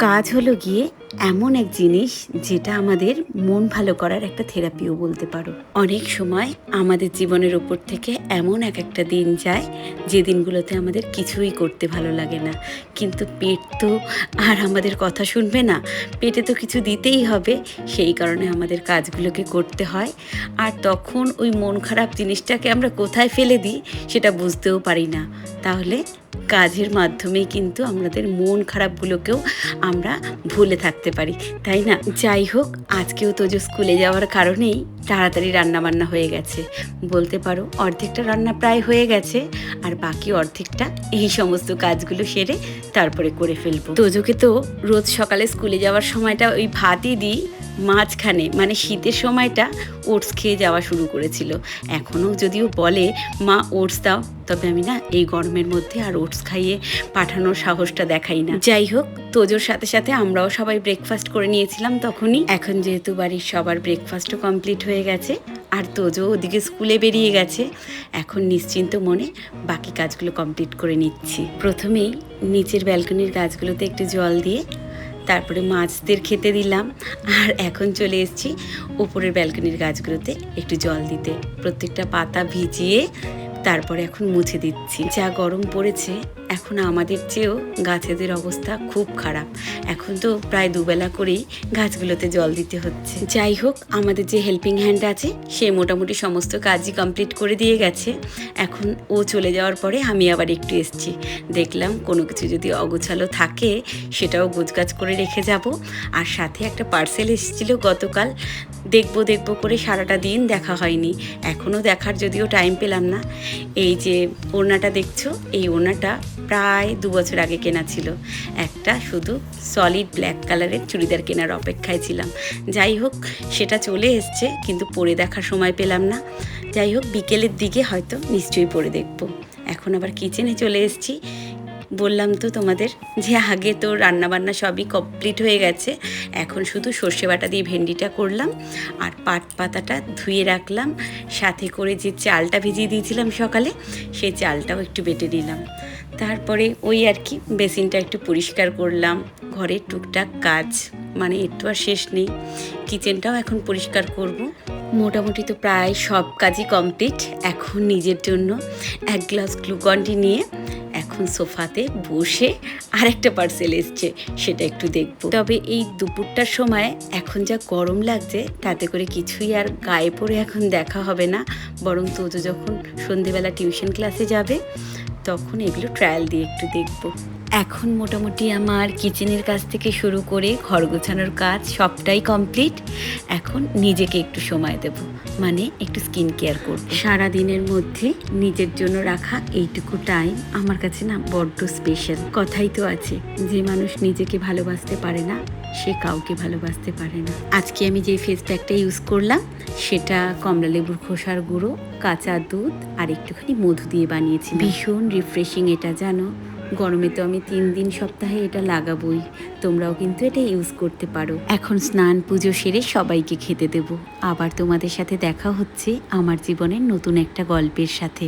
কাজ হলো গিয়ে এমন এক জিনিস যেটা আমাদের মন ভালো করার একটা থেরাপিও বলতে পারো। অনেক সময় আমাদের জীবনের উপর থেকে এমন একটা দিন যায় যে দিনগুলোতে আমাদের কিছুই করতে ভালো লাগে না, কিন্তু পেট তো আর আমাদের কথা শুনবে না, পেটে তো কিছু দিতেই হবে, সেই কারণে আমাদের কাজগুলোকে করতে হয়। আর তখন ওই মন খারাপ জিনিসটাকে আমরা কোথায় ফেলে দিই সেটা বুঝতেও পারি না। তাহলে কাজের মাধ্যমেই কিন্তু আমাদের মন খারাপগুলোকেও আমরা ভুলে থাকতে পারি, তাই না? যাই হোক, আজকেও তোজো স্কুলে যাওয়ার কারণেই তাড়াতাড়ি রান্নাবান্না হয়ে গেছে, বলতে পারো অর্ধেকটা রান্না প্রায় হয়ে গেছে, আর বাকি অর্ধেকটা এই সমস্ত কাজগুলো সেরে তারপরে করে ফেলবো। তোজোকে তো রোজ সকালে স্কুলে যাওয়ার সময়টা ওই ভাতই দিই, মাঝখানে মানে শীতের সময়টা ওটস খেয়ে যাওয়া শুরু করেছিল। এখনও যদিও বলে মা ওটস দাও, তবে আমি না এই গরমের মধ্যে আর ওটস খাইয়ে পাঠানোর সাহসটা দেখাই না। যাই হোক, তোজোর সাথে সাথে আমরাও সবাই ব্রেকফাস্ট করে নিয়েছিলাম তখনই। এখন যেহেতু বাড়ির সবার ব্রেকফাস্টও কমপ্লিট হয়ে গেছে আর তোজো ওদিকে স্কুলে বেরিয়ে গেছে, এখন নিশ্চিন্ত মনে বাকি কাজগুলো কমপ্লিট করে নিচ্ছি। প্রথমেই নিচের ব্যালকনির গাছগুলোতে একটু জল দিয়ে তারপরে মাছদের খেতে দিলাম, আর এখন চলে এসেছি উপরের ব্যালকনির গাছগুলোতে একটু জল দিতে। প্রত্যেকটা পাতা ভিজিয়ে তারপরে এখন মুছে দিচ্ছি। যা গরম পড়েছে, এখন আমাদের চেয়েও গাছেদের অবস্থা খুব খারাপ। এখন তো প্রায় দুবেলা করেই গাছগুলোতে জল দিতে হচ্ছে। যাই হোক, আমাদের যে হেল্পিং হ্যান্ড আছে সে মোটামুটি সমস্ত কাজই কমপ্লিট করে দিয়ে গেছে। এখন ও চলে যাওয়ার পরে আমি আবার একটু এসছি, দেখলাম কোনো কিছু যদি অগোছালো থাকে সেটাও গোছগাছ করে রেখে যাব। আর সাথে একটা পার্সেল এসেছিল গতকাল, দেখবো করে সারাটা দিন দেখা হয়নি, এখনও দেখার যদিও টাইম পেলাম না। এই যে ওড়নাটা দেখছো, এই ওড়নাটা প্রায় 2 বছর আগে কেনা ছিল। একটা শুধু সলিড ব্ল্যাক কালারের চুড়িদার কেনার অপেক্ষায় ছিলাম। যাই হোক, সেটা চলে এসছে, কিন্তু পরে দেখার সময় পেলাম না। যাই হোক, বিকেলের দিকে হয়তো নিশ্চয়ই পরে দেখবো। এখন আবার কিচেনে চলে এসেছি। বললাম তো তোমাদের যে আগে তো রান্নাবান্না সবই কমপ্লিট হয়ে গেছে, এখন শুধু সর্ষে বাটা দিয়ে ভেন্ডিটা করলাম আর পাট পাতাটা ধুয়ে রাখলাম, সাথে করে যে চালটা ভিজিয়ে দিয়েছিলাম সকালে সেই চালটাও একটু বেটে নিলাম। তারপরে ওই আর কি বেসিনটা একটু পরিষ্কার করলাম। ঘরের টুকটাক কাজ মানে একটু আর শেষ নেই, কিচেনটাও এখন পরিষ্কার করব। মোটামুটি তো প্রায় সব কাজই কমপ্লিট। এখন নিজের জন্য 1 গ্লাস গ্লুকন-ডি নিয়ে এখন সোফাতে বসে আরেকটা পার্সেল এসছে সেটা একটু দেখবো। তবে এই দুপুরটার সময় এখন যা গরম লাগছে, তাতে করে কিছুই আর গায়ে পরে এখন দেখা হবে না, বরং তোজো যখন সন্ধেবেলা টিউশন ক্লাসে যাবে তখন এগুলো ট্রায়াল দিয়ে একটু দেখবো। এখন মোটামুটি আমার কিচেনের কাজ থেকে শুরু করে ঘর গোছানোর কাজ সবটাই কমপ্লিট। এখন নিজেকে একটু সময় দেব, মানে একটু স্কিন কেয়ার করব। সারাদিনের মধ্যে নিজের জন্য রাখা এইটুকু টাইম আমার কাছে না বড্ড স্পেশাল। কথাই তো আছে, যে মানুষ নিজেকে ভালোবাসতে পারে না সে কাউকে ভালোবাসতে পারে না। আজকে আমি যে ফেস প্যাকটা ইউজ করলাম সেটা কমলা লেবুর খোসার গুঁড়ো, কাঁচা দুধ আর একটুখানি মধু দিয়ে বানিয়েছি। ভীষণ রিফ্রেশিং এটা, জানো। গরমে তো আমি 3 দিন সপ্তাহে এটা লাগাবোই, তোমরাও কিন্তু এটা ইউজ করতে পারো। এখন স্নান পুজো সেরে সবাইকে খেতে দেব। আবার তোমাদের সাথে দেখা হচ্ছে আমার জীবনের নতুন একটা গল্পের সাথে।